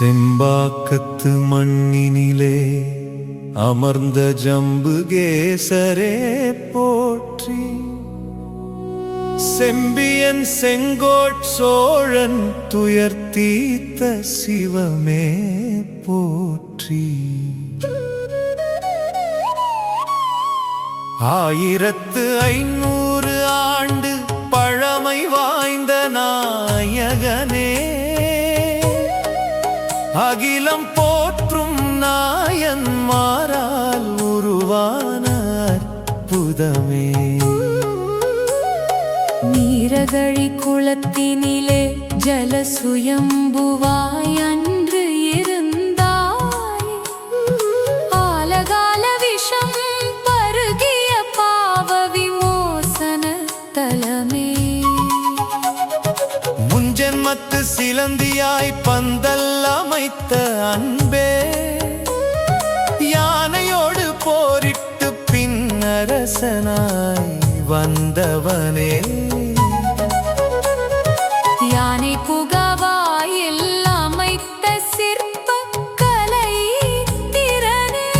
செம்பாக்கத்து மண்ணினிலே அமர்ந்த ஜம்புகேசரே போற்றி. செம்பியன் செங்கோட் சோழன் துயர் தீர்த்த சிவமே போற்றி. 1500 ஆண்டு பழமை வாய்ந்த நாயகனே, அகிலம் போற்றும் நாயன்மாரால் உருவான அற்புதமே. நீரகழி குளத்தினிலே ஜலசுயம்புவாய் அன்று இருந்தாய். ஆலகால விஷம் பருகிய பாவ விமோசன தலமே. முன்ஜென்மத்து சிலந்தியாய் பந்தல் அமைத்த அன்பே, யானையோடு போரிட்டு பின்னரசனாய் வந்தவனே. யானை புகவாயில் அமைத்த சிற்ப கலை திறனே.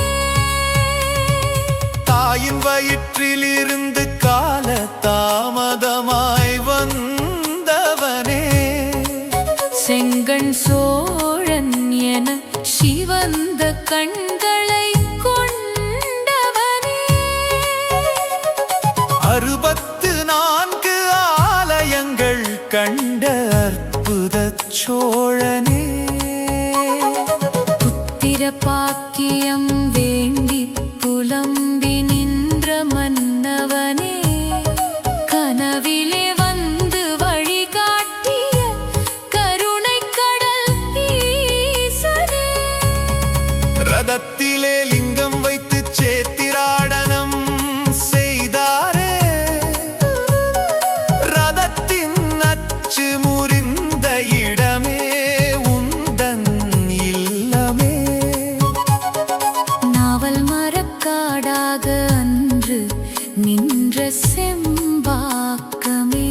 தாயின் வயிற்றிலிருந்து கால தாமதமாய் வந்தவனே. செங்கண் சோழன் என சிவந்த கண்களை கொண்டவனே. 64 ஆலயங்கள் கண்ட அற்புத சோழனே. புத்திர பாக்கியம் வேண்டி புலம்பி நின்ற மன்னவனே. கனவிலே வந்து வழிகாட்டிய கருணை கடல் ஈசனே. ரதத்திலே லிங்கம் வைத்து சேத்திராடனம் செய்தாரே. ரதத்தின் அச்சு முறிந்த இடமே உந்தன் இல்லமே. நாவல் மரக்காடாக அன்று நின்ற செம்பாக்கமே.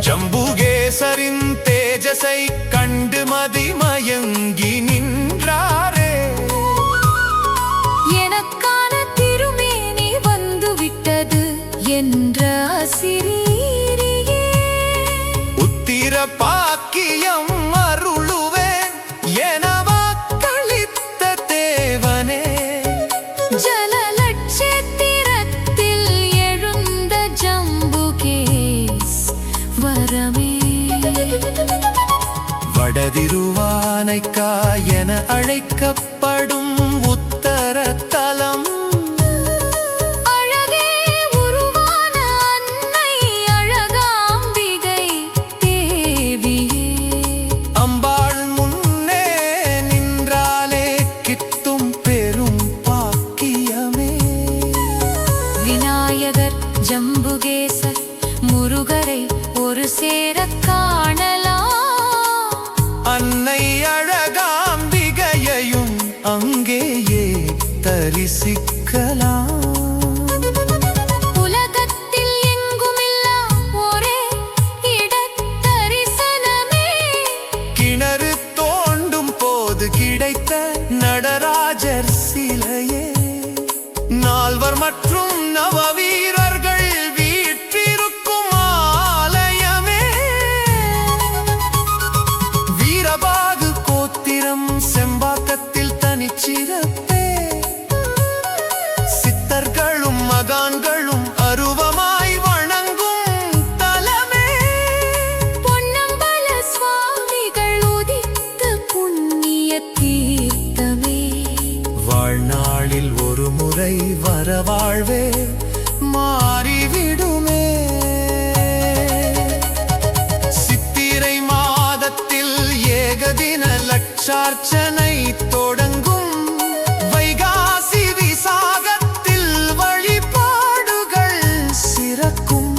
ஜம்புகேசரின் தேஜஸை கண்டு மதிமயங்கி நின்றாரே. எனக்கான திருமேனி வந்துவிட்டது என்ற அசிரீரியே. உத்திர பாக்கியம் அருளுவேன் என வாக்களித்த தேவனே. ஜலலட்சத்திரத்தில் எழுந்த ஜம்புகேஸ் வரமே. வடதிருவானைக்கா என அழைக்கப்படும் உத்தர தலம். அழகே உருவான அன்னை அழகாம்பிகை தேவியே. அம்பாள் முன்னே நின்றாலே கித்தும் பெரும் பாக்கியமே. விநாயகர் ஜம்புகேசர் முருகரை ஒரு சேர காணலாம். அன்னை அழகாம்பிகையையும் அங்கேயே தரிசிக்கலாம். உலகத்தில் எங்குமில்லா ஒரே இடத்தரிசனமே. கிணறு தோண்டும் போது கிடைத்த நடராஜர் சிலையே. நால்வர் மற்றும் நவவீரர்கள் வீற்றிருக்கும் ஆலயமே. வீரபாகு கோத்திரம் செம்பாக்கத்தில் தனிச்சிறப்பே. சித்தர்களும் மகான்களும் அருவமாய் வணங்கும் தலமே. பொன்னம்பல சுவாமிகள் உதித்த புண்ணிய தீர்த்தமே. வாழ்நாளில் ஒரு முறை வரவாழ்வே மாறிவிடுமே. சித்திரை மாதத்தில் ஏகதின லட்சார்ச்சனை தொடங்கும். வைகாசி விசாகத்தில் வழிபாடுகள் சிறக்கும்.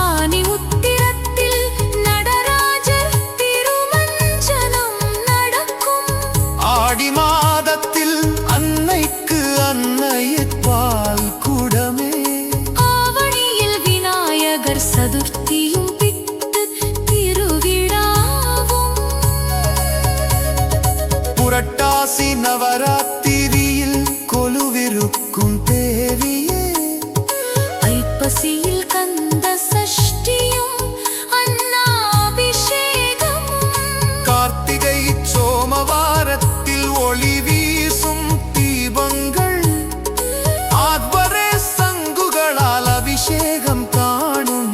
ஆனி உத்திரத்தில் நடராஜர் திருமஞ்சனம் நடக்கும். ஆடி மாதத்தில் அன்னைக்கு அன்னையர் பால் குடமே. நவராத்திரியில் கொலுவிருக்கும் தேவியே ஐப்பசியில் கந்த சஷ்டியும் அன்னாபிஷேகமும் கார்த்திகை சோமவாரத்தில் ஒளி வீசும் தீபங்கள் ஆத்வரே சங்குகளால் அபிஷேகம் காணும்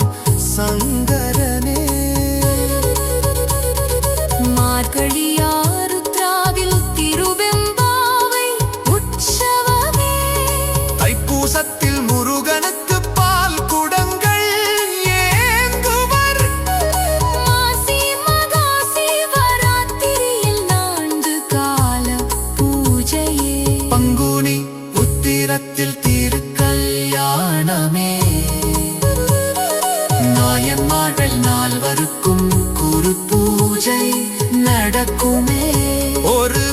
சங்கரனே மார்கழியாருத்ராவில் திருவெம்பாவை உற்சவமே தைப்பூசத்தில் முருகனுக்கு பால் குடங்கள் ஏந்துவர் மாசி மகா சிவராத்திரியில் 4 கால பூஜையே பங்குனி உத்திரத்தில் திருக்கல்யாணமே நாயன்மார்கள் 4 குரு பூஜை நடக்குமே ஒரு